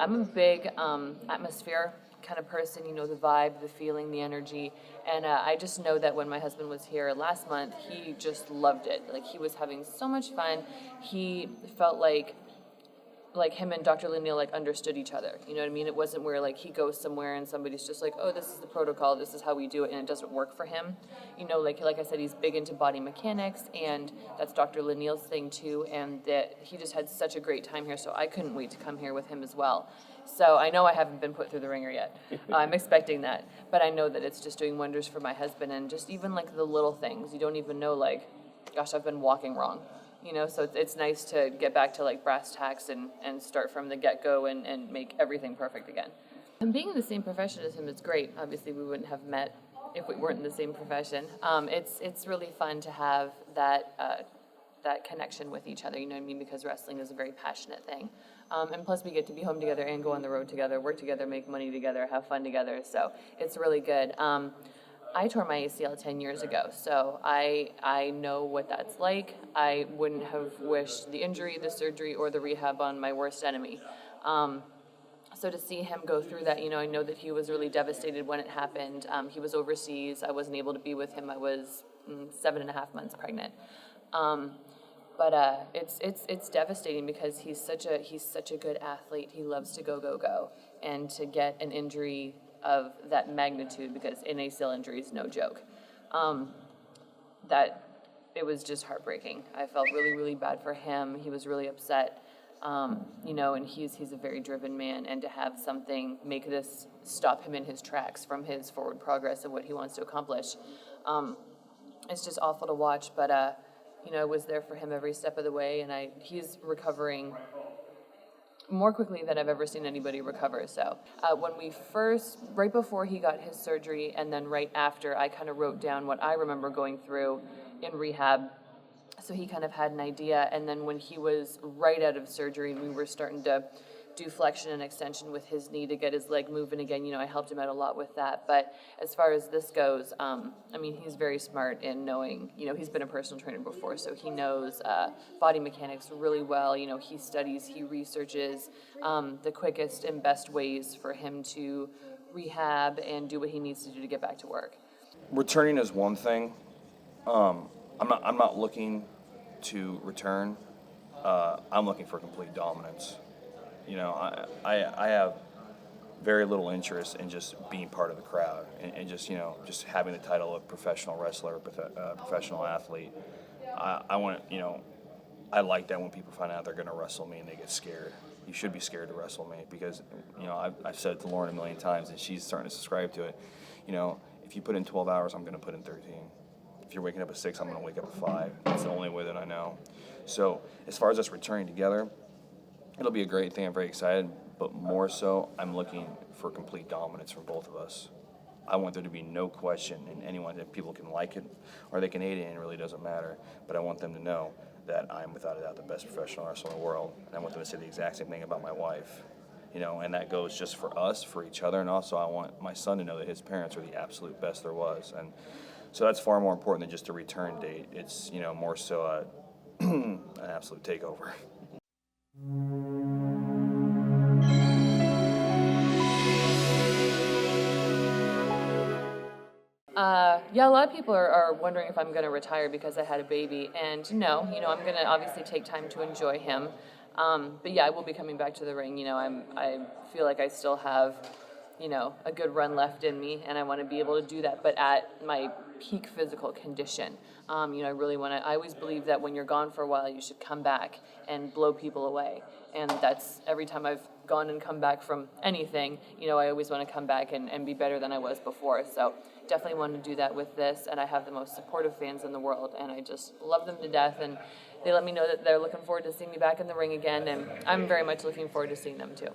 I'm a big atmosphere kind of person, the vibe, the feeling, the energy. And I just know that when my husband was here last month, he just loved it. Like, he was having so much fun. He felt like him and Dr. Lanil understood each other. You know what I mean? It wasn't where he goes somewhere and somebody's just like, oh, this is the protocol, this is how we do it, and it doesn't work for him. Like I said, he's big into body mechanics, and that's Dr. Lanil's thing too, and that he just had such a great time here, so I couldn't wait to come here with him as well. So I know I haven't been put through the ringer yet. I'm expecting that, but I know that it's just doing wonders for my husband, and just even the little things. You don't even know, gosh, I've been walking wrong. So it's nice to get back to brass tacks and start from the get-go and make everything perfect again. And being in the same profession as him is great. Obviously, we wouldn't have met if we weren't in the same profession. It's really fun to have that connection with each other, you know what I mean? Because wrestling is a very passionate thing. And plus we get to be home together and go on the road together, work together, make money together, have fun together. So it's really good. I tore my ACL 10 years ago, so I know what that's like. I wouldn't have wished the injury, the surgery, or the rehab on my worst enemy. So to see him go through that, I know that he was really devastated when it happened. He was overseas. I wasn't able to be with him. I was 7.5 months pregnant. But it's devastating because he's such a good athlete. He loves to go, and to get an injury of that magnitude, because an ACL injury is no joke, that it was just heartbreaking. I felt really, really bad for him. He was really upset, and he's a very driven man, and to have something make this stop him in his tracks from his forward progress of what he wants to accomplish, it's just awful to watch, but I was there for him every step of the way, and he's recovering more quickly than I've ever seen anybody recover. So right before he got his surgery, and then right after, I kind of wrote down what I remember going through in rehab, so he kind of had an idea. And then when he was right out of surgery, we were starting to do flexion and extension with his knee to get his leg moving again. I helped him out a lot with that. But as far as this goes, he's very smart in knowing, he's been a personal trainer before, so he knows body mechanics really well. He studies, he researches the quickest and best ways for him to rehab and do what he needs to do to get back to work. Returning is one thing. I'm not looking to return. I'm looking for complete dominance. I have very little interest in just being part of the crowd and just having the title of professional wrestler, professional athlete. I want, I like that when people find out they're going to wrestle me and they get scared. You should be scared to wrestle me because, I've said it to Lauren a million times, and she's starting to subscribe to it. If you put in 12 hours, I'm going to put in 13. If you're waking up at 6, I'm going to wake up at 5. That's the only way that I know. So as far as us returning together, it'll be a great thing. I'm very excited, but more so, I'm looking for complete dominance from both of us. I want there to be no question in anyone that people can like it or they can hate it, and it really doesn't matter. But I want them to know that I'm without a doubt the best professional wrestler in the world, and I want them to say the exact same thing about my wife. And that goes just for us, for each other, and also I want my son to know that his parents are the absolute best there was. And so that's far more important than just a return date. It's, more so an absolute takeover. Yeah, a lot of people are wondering if I'm going to retire because I had a baby, and no, I'm going to obviously take time to enjoy him, but yeah, I will be coming back to the ring. I feel like I still have, a good run left in me, and I want to be able to do that, but at my peak physical condition. I really want to, I always believe that when you're gone for a while, you should come back and blow people away, and that's every time I've gone and come back from anything, I always want to come back and be better than I was before. So definitely want to do that with this, and I have the most supportive fans in the world, and I just love them to death, and they let me know that they're looking forward to seeing me back in the ring again, and I'm very much looking forward to seeing them too.